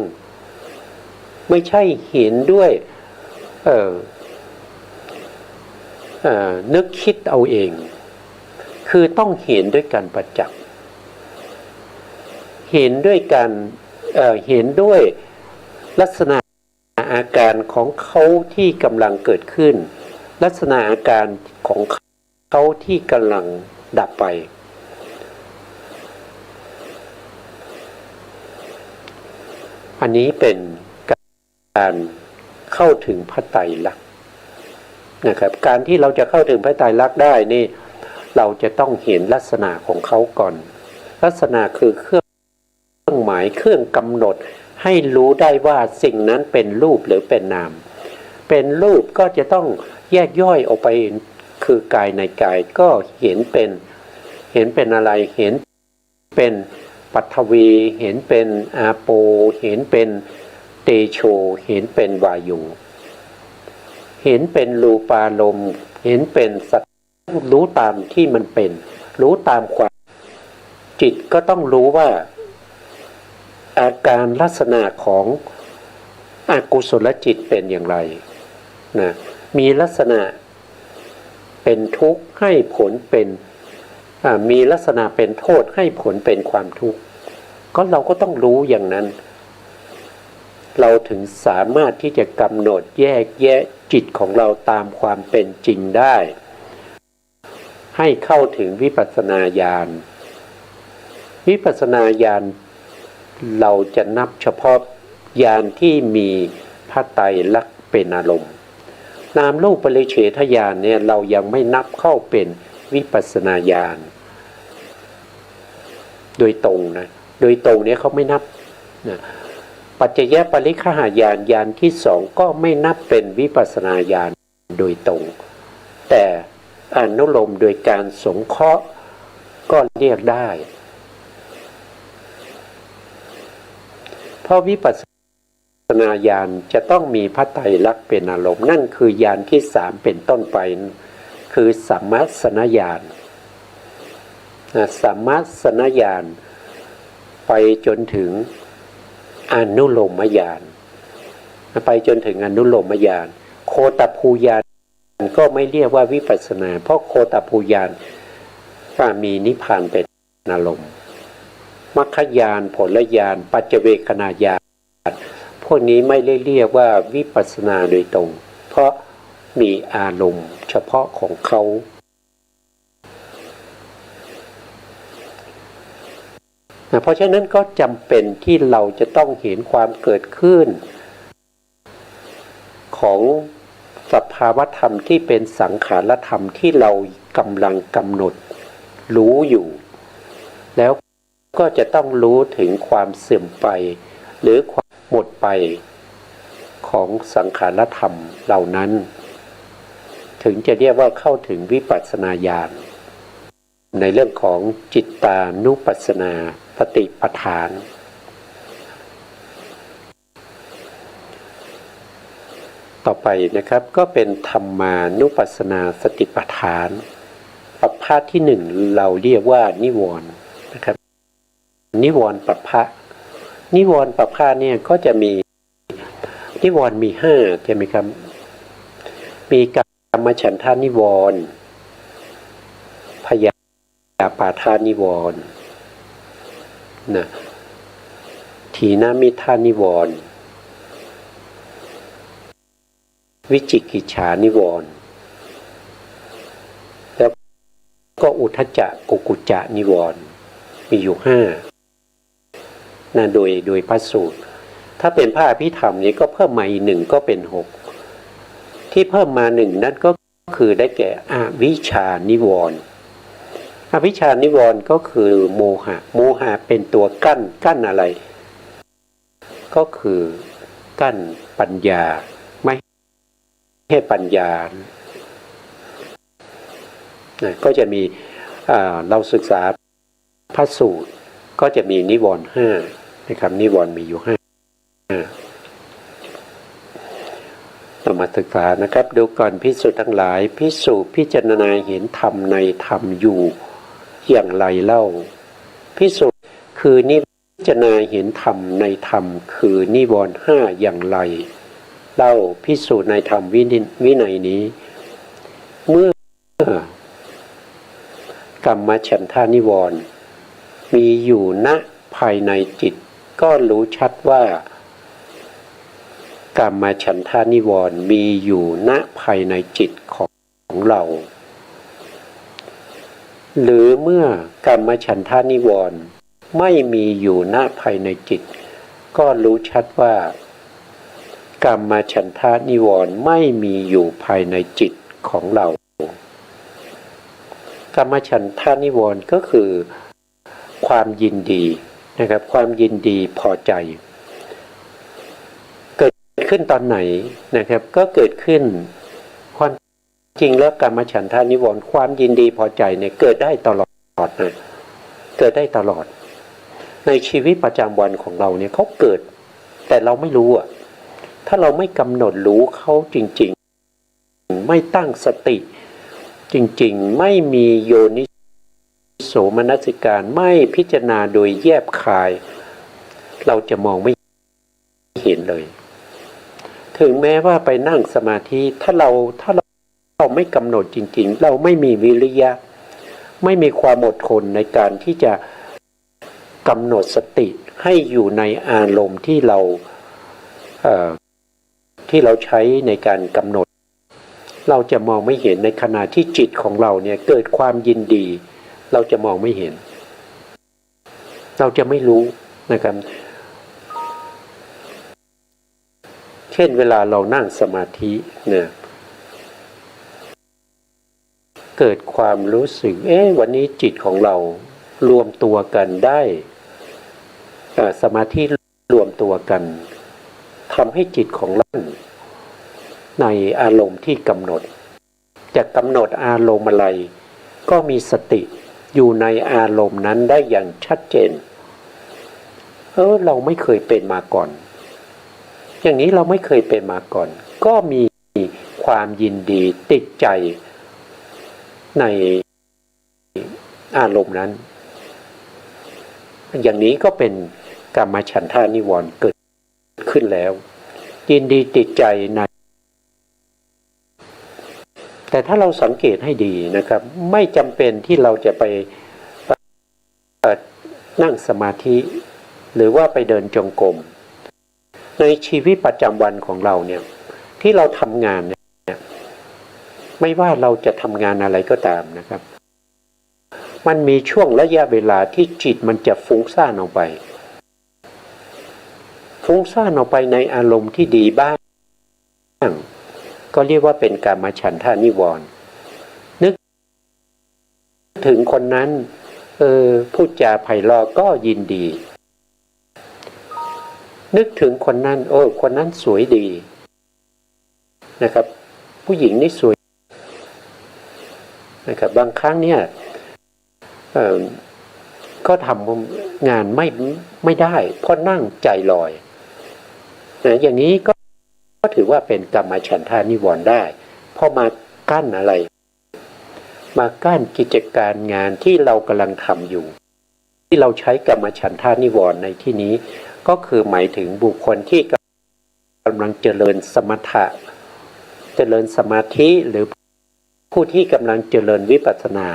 ไม่ใช่เห็นด้วยนึกคิดเอาเองคือต้องเห็นด้วยการประจักษ์เห็นด้วยการเห็นด้วยลักษณะอาการของเขาที่กำลังเกิดขึ้นลักษณะอาการของเขาที่กำลังดับไปอันนี้เป็นการเข้าถึงพระไตรลักษณ์นะครับการที่เราจะเข้าถึงพระไตรลักษณ์ได้นี่เราจะต้องเห็นลักษณะของเขาก่อนลักษณะคือเครื่องหมายเครื่องกำหนดให้รู้ได้ว่าสิ่งนั้นเป็นรูปหรือเป็นนามเป็นรูปก็จะต้องแยกย่อยออกไปค คือกายในกายก็เห็นเป็นอะไรเห็นเป็นปัทวีเห็นเป็นอาโปเห็นเป็นเตโชเห็นเป็นวายุเห็นเป็นรูปารมณ์เห็นเป็นสัตว์รู้ตามที่มันเป็นรู้ตามความจิตก็ต้องรู้ว่าอาการลักษณะของอกุศลจิตเป็นอย่างไรนะมีลักษณะเป็นทุกข์ให้ผลเป็นมีลักษณะเป็นโทษให้ผลเป็นความทุกข์ก็เราก็ต้องรู้อย่างนั้นเราถึงสามารถที่จะกำหนดแยกแยะจิตของเราตามความเป็นจริงได้ให้เข้าถึงวิปัสสนาญาณวิปัสสนาญาณเราจะนับเฉพาะญาณที่มีพระไตรลักษณ์เป็นอารมณ์นามรูปปริเฉทญาณเนี่ยเรายังไม่นับเข้าเป็นวิปัสสนาญาณโดยตรงนะโดยตรงเนี่ยเขาไม่นับนะปัจจยปริฆหญาณญาณที่สองก็ไม่นับเป็นวิปัสสนาญาณโดยตรงแต่อนุโลมโดยการสงเคราะห์ก็เรียกได้เพราะวิปัสสนาญาณจะต้องมีพระไตรลักษณ์เป็นอารมณ์นั่นคือญาณที่สามเป็นต้นไปคือสัมมัสสนญาณสัมมัสสนญาณไปจนถึงอนุโลมญาณไปจนถึงอนุโลมญาณโคตภูญาณก็ไม่เรียกว่าวิปัสสนาเพราะโคตภูญาณมีนิพพานเป็นอารมณ์มรรคญาณผลญาณปัจเจเวคขณญาณพวกนี้ไม่ได้เรียกว่าวิปัสสนาโดยตรงเพราะมีอารมณ์เฉพาะของเขาเพราะฉะนั้นก็จำเป็นที่เราจะต้องเห็นความเกิดขึ้นของสภาวธรรมที่เป็นสังขารธรรมที่เรากำลังกำหนดรู้อยู่แล้วก็จะต้องรู้ถึงความเสื่อมไปหรือความหมดไปของสังขารธรรมเหล่านั้นถึงจะเรียกว่าเข้าถึงวิปัสสนาญาณในเรื่องของจิตตานุปัสสนาสติปัฏฐานต่อไปนะครับก็เป็นธรรมานุปัสสนาสติปัฏฐานประภาคที่หนึ่งเราเรียกว่านิวรณ์นะครับนิวรณ์ประภาคนิวรณ์ประภาคเนี่ยก็จะมีนิวรณ์มีห้าใช่ไหมครับมีกามฉันทานิวรณ์พยาปาทานิวรณ์นะถีนมิทธานิวรณ์วิจิกิจฉานิวรณ์แล้วก็อุทธัจจะกุกุจจะนิวรณ์มีอยู่ห้านะโดยพระสูตรถ้าเป็นพระอภิธรรมนี้ก็เพิ่มมาอีกหนึ่งก็เป็นหกที่เพิ่มมาหนึ่งนั่นก็คือได้แก่อวิชชานิวรณ์อวิชชานิวรณ์ก็คือโมหะโมหะเป็นตัวกั้นอะไรก็คือกั้นปัญญาไม่ให้ปัญญาก็จะมีเราศึกษาพระสูตรก็จะมีนิวรณ์ห้านะครับนิวรณ์มีอยู่ห้าเรามาศึกษานะครับดูก่อนภิกษุทั้งหลายภิกษุพิจารณาเห็นธรรมในธรรมอยู่อย่างไรเล่าภิกษุคือนิพิจารณาเห็นธรรมในธรรมคือนิวรณ์ห้าอย่างไรเล่าภิกษุในธรรมวินัยนี้เมื่อกรรมฉันทานิวรณ์มีอยู่ณภายในจิตก็รู้ชัดว่ากรรมฉันทานิวรณ์มีอยู่ณภายในจิตของเราหรือเมื่อกรรมฉันทานิวรณ์ไม่มีอยู่ณภายในจิตก็รู้ชัดว่ากรรมฉันทานิวรณ์ไม่มีอยู่ภายในจิตของเรากรรมฉันทานิวรณ์ก็คือความยินดีนะครับความยินดีพอใจเกิดขึ้นตอนไหนนะครับก็เกิดขึ้นความ ริงๆแล้วกามฉันทานิวรณ์ความยินดีพอใจเนี่ยเกิดได้ตลอดนะเกิดได้ตลอดในชีวิตประจำวันของเราเนี่ยเขาเกิดแต่เราไม่รู้อ่ะถ้าเราไม่กำหนดรู้เขาจริงๆไม่ตั้งสติจริงๆไม่มีโยนิโสมนสิการไม่พิจารณาโดยแยบคายเราจะมองไม่เห็นเลยถึงแม้ว่าไปนั่งสมาธิถ้าเราไม่กำหนดจริงๆเราไม่มีวิริยะไม่มีความอดทนในการที่จะกำหนดสติให้อยู่ในอารมณ์ที่เราใช้ในการกำหนดเราจะมองไม่เห็นในขณะที่จิตของเราเนี่ยเกิดความยินดีเราจะมองไม่เห็นเราจะไม่รู้นะครับเช่นเวลาเรานั่งสมาธิเนี่ยเกิดความรู้สึกวันนี้จิตของเรารวมตัวกันได้สมาธิรวมตัวกันทำให้จิตของเราในอารมณ์ที่กำหนดจะกำหนดอารมณ์อะไรก็มีสติอยู่ในอารมณ์นั้นได้อย่างชัดเจนเราไม่เคยเป็นมาก่อนอย่างนี้เราไม่เคยเป็นมาก่อนก็มีความยินดีติดใจในอารมณ์นั้นอย่างนี้ก็เป็นกามฉันทานิวรณ์เกิดขึ้นแล้วยินดีติดใจในแต่ถ้าเราสังเกตให้ดีนะครับไม่จำเป็นที่เราจะไปนั่งสมาธิหรือว่าไปเดินจงกรมในชีวิตประจำวันของเราเนี่ยที่เราทำงานเนี่ยไม่ว่าเราจะทำงานอะไรก็ตามนะครับมันมีช่วงระยะเวลาที่จิตมันจะฟุ้งซ่านออกไปในอารมณ์ที่ดีบ้างก็เรียกว่าเป็นกามฉันทานิวรณ์นึกถึงคนนั้นพูดจาไพเราะก็ยินดีนึกถึงคนนั้นคนนั้นสวยดีนะครับผู้หญิงนี่สวยนะครับบางครั้งเนี่ยก็ทำงานไม่ได้เพราะนั่งใจลอยนะอย่างนี้ก็ถือว่าเป็นกามฉันทานิวรณ์ได้เพราะมากั้นอะไรมากั้นกิจการงานที่เรากำลังทำอยู่ที่เราใช้กามฉันทานิวรณ์ในที่นี้ก็คือหมายถึงบุคคลที่กำลังเจริญสมถะเจริญสมาธิหรือผู้ที่กำลังเจริญวิปัสสนา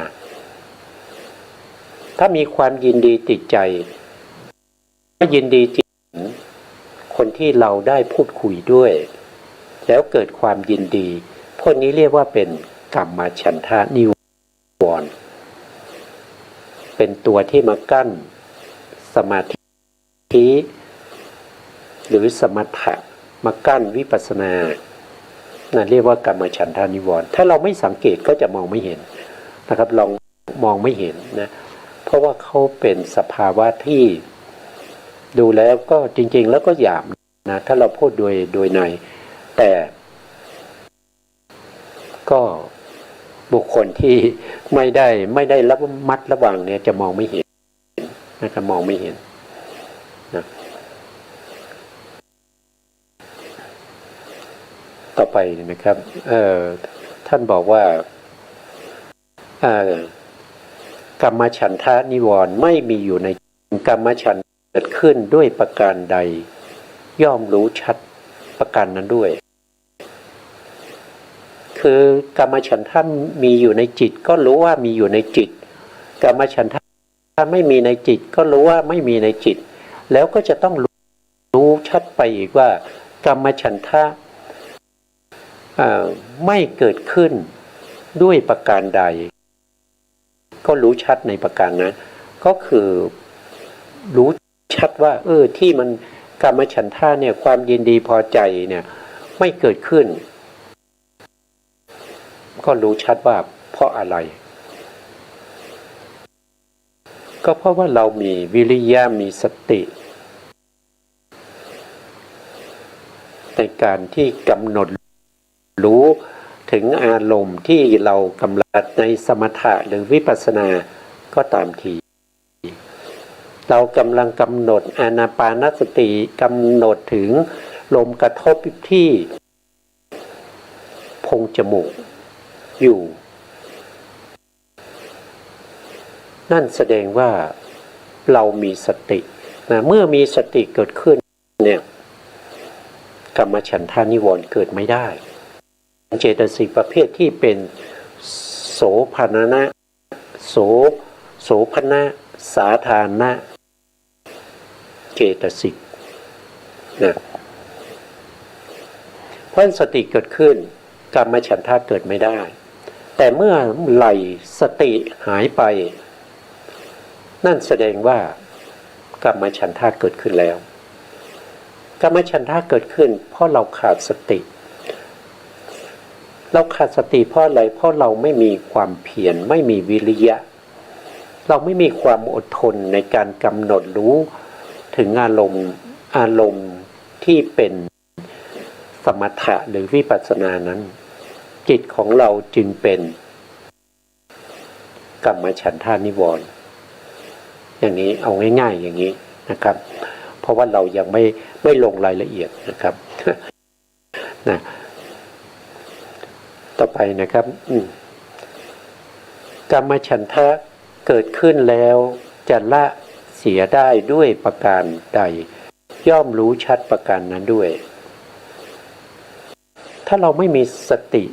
ถ้ามีความยินดีติดใจก็ยินดีจิตคนที่เราได้พูดคุยด้วยแล้วเกิดความยินดีพวกนี้เรียกว่าเป็นกามฉันทานิวรณ์เป็นตัวที่มากั้นสมาธิหรือสมถะมากั้นวิปัสสนานั่นเรียกว่ากามฉันทานิวรณ์ถ้าเราไม่สังเกตก็จะมองไม่เห็นนะครับลองมองไม่เห็นนะเพราะว่าเขาเป็นสภาวะที่ดูแล้วก็จริงๆแล้วก็หยาบนะถ้าเราพูดโดยในแต่ก็บุคคลที่ไม่ได้ระมัดระวังเนี่ยจะมองไม่เห็นนะครับมองไม่เห็นนะต่อไปนะครับท่านบอกว่ากามฉันทานิวรณ์ไม่มีอยู่ในกามฉันท์เกิดขึ้นด้วยประการใดย่อมรู้ชัดประการนั้นด้วยคือกามฉันทะมีอยู่ในจิตก็รู้ว่ามีอยู่ในจิตกามฉันทะไม่มีในจิตก็รู้ว่าไม่มีในจิตแล้วก็จะต้องรู้ชัดไปอีกว่ากามฉันทะไม่เกิดขึ้นด้วยประการใดก็รู้ชัดในประการนั้นก็คือรู้ชัดว่าที่มันกามฉันทะเนี่ยความยินดีพอใจเนี่ยไม่เกิดขึ้นก็รู้ชัดว่าเพราะอะไรก็เพราะว่าเรามีวิริยะมีสติในการที่กำหนดรู้ ถึงอารมณ์ที่เรากำลังในสมถะหรือวิปัสสนาก็ตามทีเรากำลังกำหนดอานาปานสติกำหนดถึงลมกระทบที่โพรงจมูกอยู่นั่นแสดงว่าเรามีสตินะเมื่อมีสติเกิดขึ้นเนี่ยกรรมฉันทานิวรณ์เกิดไม่ได้เจตสิกประเภทที่เป็นโสภณนะโสภณะสาธารณะเจตสิกนะเพราะสติเกิดขึ้นกรรมฉันทะเกิดไม่ได้แต่เมื่อไหร่สติหายไปนั่นแสดงว่ากรรมฉันทะเกิดขึ้นแล้วกรรมฉันทะเกิดขึ้นเพราะเราขาดสติเราขาดสติเพราะอะไรเพราะเราไม่มีความเพียรไม่มีวิริยะเราไม่มีความอดทนในการกำหนดรู้ถึงอารมณ์ที่เป็นสมถะหรือวิปัสสนานั้นจิตของเราจึงเป็นกรรมฉันทานิวรณ์อย่างนี้เอาง่ายๆอย่างนี้นะครับเพราะว่าเรายังไม่ลงรายละเอียดนะครับนะต่อไปนะครับกรรมฉันทะเกิดขึ้นแล้วจะละเสียได้ด้วยประการใดย่อมรู้ชัดประการนั้นด้วยถ้าเราไม่มีสติ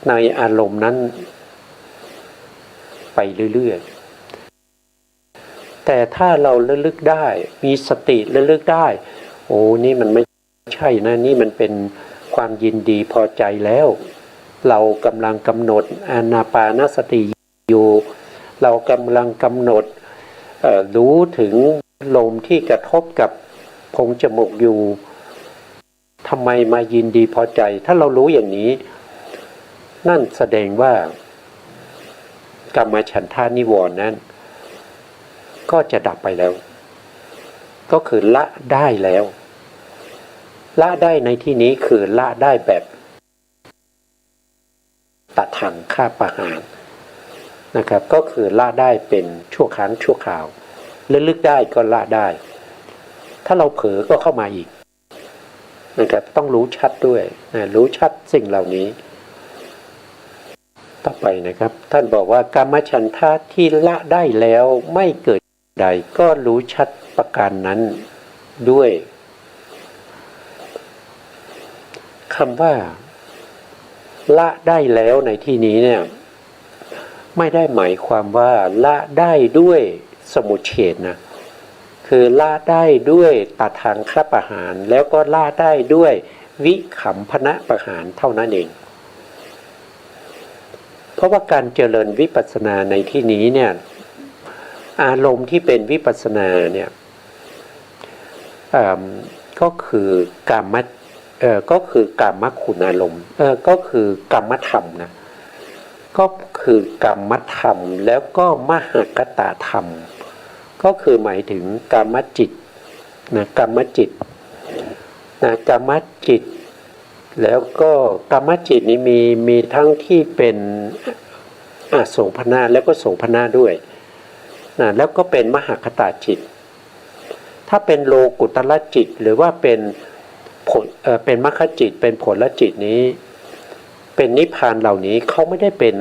ในอารมณ์นั้นไปเรื่อยๆแต่ถ้าเราระลึกได้มีสติระลึกได้โอ้นี่มันไม่ใช่นะนี่มันเป็นความยินดีพอใจแล้วเรากำลังกำหนดอานาปานสติอยู่เรากำลังกำหนดรู้ถึงลมที่กระทบกับโพรงจมูกอยู่ทำไมมายินดีพอใจถ้าเรารู้อย่างนี้นั่นแสดงว่ากรรมฉันทานิวรณ์นั้นก็จะดับไปแล้วก็คือละได้แล้วละได้ในที่นี้คือละได้แบบตัดทางฆ่าประหารนะครับก็คือละได้เป็นชั่วครั้งชั่วคราวระลึกได้ก็ละได้ถ้าเราเผลอก็เข้ามาอีกนะครับต้องรู้ชัดด้วยรู้ชัดสิ่งเหล่านี้ต่อไปนะครับท่านบอกว่ากรรมฉันทะที่ละได้แล้วไม่เกิดใดก็รู้ชัดประการนั้นด้วยคำว่าละได้แล้วในที่นี้เนี่ยไม่ได้หมายความว่าละได้ด้วยสมุจเฉทนะคือละได้ด้วยตัดทางฆ่าประหารแล้วก็ละได้ด้วยวิคัมภนะประหารเท่านั้นเองเพราะว่าการเจริญวิปัสสนาในที่นี้เนี่ยอารมณ์ที่เป็นวิปัสสนาเนี่ยก็คือกามคุณอารมณ์ก็คือกรรมธรรมนะก็คือกรรมธรรมแล้วก็มหกตธรรมก็คือหมายถึงกรรมจิตนะกรรมจิตนะกรรมจิตแล้วก็กรรมจิตนี้มีทั้งที่เป็นโสภณะแล้วก็โสภณะด้วยนะแล้วก็เป็นมหคตจิตถ้าเป็นโลกุตละจิตหรือว่าเป็นผลเป็นมรรคจิตเป็นผลจิตนี้เป็นนิพพานเหล่านี้เขาไม่ได้เป็น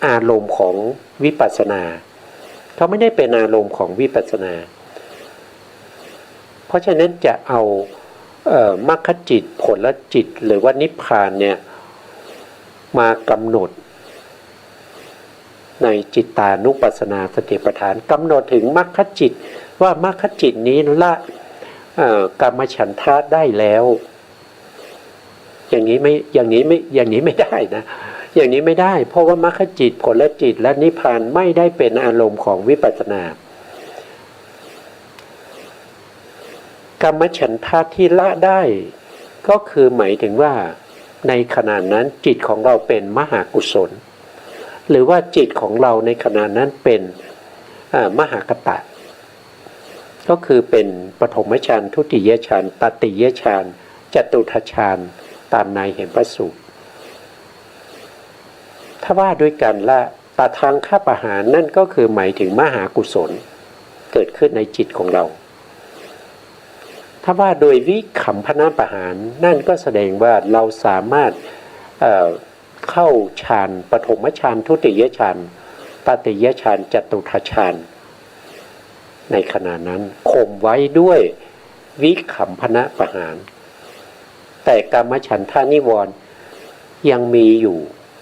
อารมณ์ของวิปัสสนาเขาไม่ได้เป็นอารมณ์ของวิปัสสนาเพราะฉะนั้นจะเอามรรคจิตผลจิตหรือว่านิพพานเนี่ยมากำหนดในจิตตานุปัสสนาสติปัฏฐานกำหนดถึงมรรคจิตว่ามรรคจิตนี้ละกรรมฉันทะได้แล้วอย่างนี้ไม่ได้นะอย่างนี้ไม่ได้เพราะว่ามรรคจิตผลจิตและนิพพานไม่ได้เป็นอารมณ์ของวิปัสสนากรรมฉันทะที่ละได้ก็คือหมายถึงว่าในขณะนั้นจิตของเราเป็นมหากุศลหรือว่าจิตของเราในขณะนั้นเป็นมหากตะก็คือเป็นปฐมฌานทุติยฌานตติยฌานจตุตฌาน ตามในเห็นพระสูตรถ้าว่าด้วยกันละประทางฆ่าประหารนั่นก็คือหมายถึงมหากุศลเกิดขึ้นในจิตของเราถ้าว่าโดยวิคัมภนประหารนั่นก็แสดงว่าเราสามารถเข้าฌานปฐมฌานทุติยฌานตติยฌานจตุตถฌานในขณะนั้นข่มไว้ด้วยวิคัมภนประหารแต่กามฉันทานิวรณ์ยังมีอยู่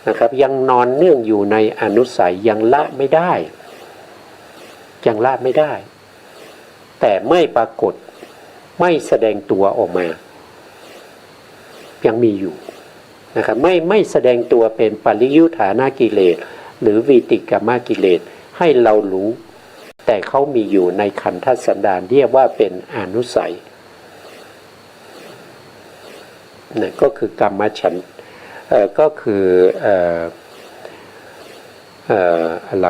นะครับยังนอนเนื่องอยู่ในอนุสัยยังละไม่ได้ยังละไม่ได้แต่ไม่ปรากฏไม่แสดงตัวออกมายังมีอยู่นะครับไม่แสดงตัวเป็นปริยุทธานากิเลสหรือวีติกามกิเลสให้เรารู้แต่เขามีอยู่ในขันธสันดานเรียกว่าเป็นอนุสัยนั่นก็คือกามฉันก็คืออะไร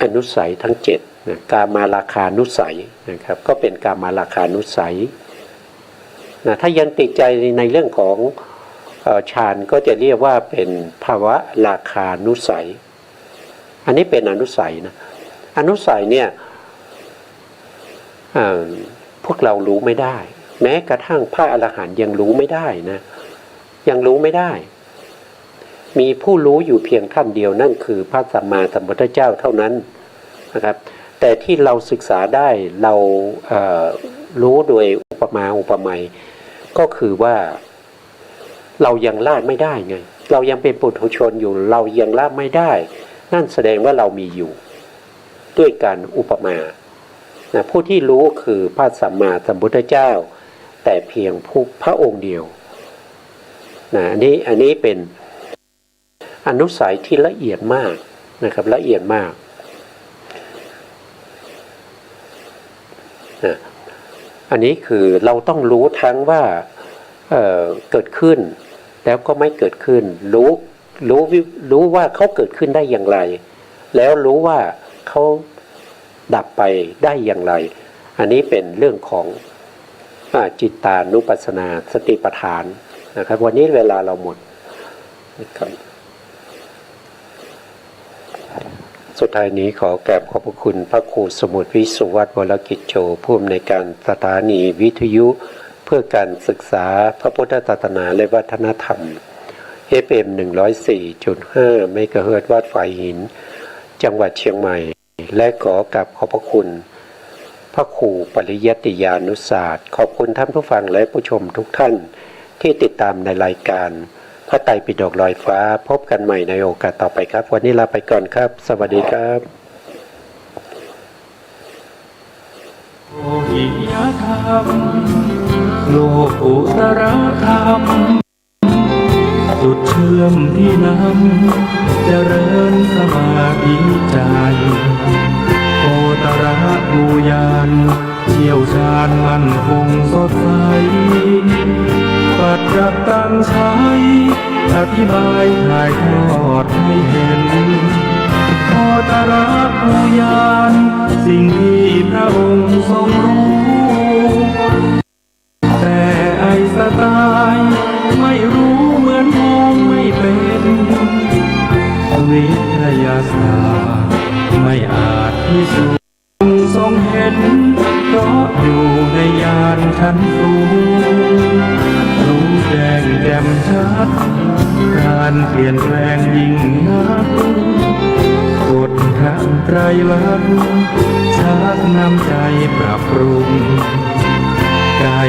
อนุสัยทั้ง7นะกามาราคานุสัยนะครับก็เป็นกามาราคานุสัยนะถ้ายังติดใจในเรื่องของฌานก็จะเรียกว่าเป็นภาวะราคานุสัยอันนี้เป็นอนุสัยนะอนุสัยเนี่ยพวกเรารู้ไม่ได้แม้กระทั่งพระอรหันต์ยังรู้ไม่ได้นะยังรู้ไม่ได้มีผู้รู้อยู่เพียงท่านเดียวนั่นคือพระสัมมาสัมพุทธเจ้าเท่านั้นนะครับแต่ที่เราศึกษาได้เรารู้โดยอุปมาอุปไมยก็คือว่าเรายังละไม่ได้ไงเรายังเป็นปุถุชนอยู่เรายังละไม่ได้นั่นแสดงว่าเรามีอยู่ด้วยการอุปมานะผู้ที่รู้คือพระสัมมาสัมพุทธเจ้าแต่เพียงพระองค์เดียวนะอันนี้เป็นอนุสัยที่ละเอียดมากนะครับละเอียดมากนะอันนี้คือเราต้องรู้ทั้งว่าเกิดขึ้นแล้วก็ไม่เกิดขึ้นรู้ว่าเขาเกิดขึ้นได้อย่างไรแล้วรู้ว่าเขาดับไปได้อย่างไรอันนี้เป็นเรื่องของจิตตานุปัสสนาสติปัฏฐานนะครับวันนี้เวลาเราหมดนะครับสุดท้ายนี้ขอกราบขอบพระคุณพระครูสมุทรวิสุวัฒน์วรกิจโจผู้อำนวยการสถานีวิทยุเพื่อการศึกษาพระพุทธศาสนาและวัฒนธรรม FM 104.5 เมกะเฮิรตซ์วัดฝ่ายหินจังหวัดเชียงใหม่และขอกราบขอบพระคุณพระครูปริยัติยานุศาสตร์ขอบคุณท่านผู้ฟังและผู้ชมทุกท่านที่ติดตามในรายการพระไตรปิฎกลอยฟ้าพบกันใหม่ในโอกาสต่อไปครับวันนี้ลาไปก่อนครับสวัสดีครับโลหิยธรรมโลกุตรธรรมจุดเชื่อมที่นำเจริญสมาธิใจโอตระบูญาณเชี่ยวชาญมั่นคงสดใสปัจจักตังใช้อธิบายถ่ายทอดให้เห็นโอตระบูญาณสิ่งที่พระองค์ทรงรู้แต่ไอสไตล์ไม่รู้เหมือนมองไม่เป็นวิทยาศาสตร์ไม่อาจพิสูจน์ทรงเห็นเพราะอยู่ในญาณชั้นสูงรู้แจ้งแจ่มชัดการเปลี่ยนแปลงยิ่งนักกฎทางไตรลักษณ์ชักนำใจปรับปรุงกาย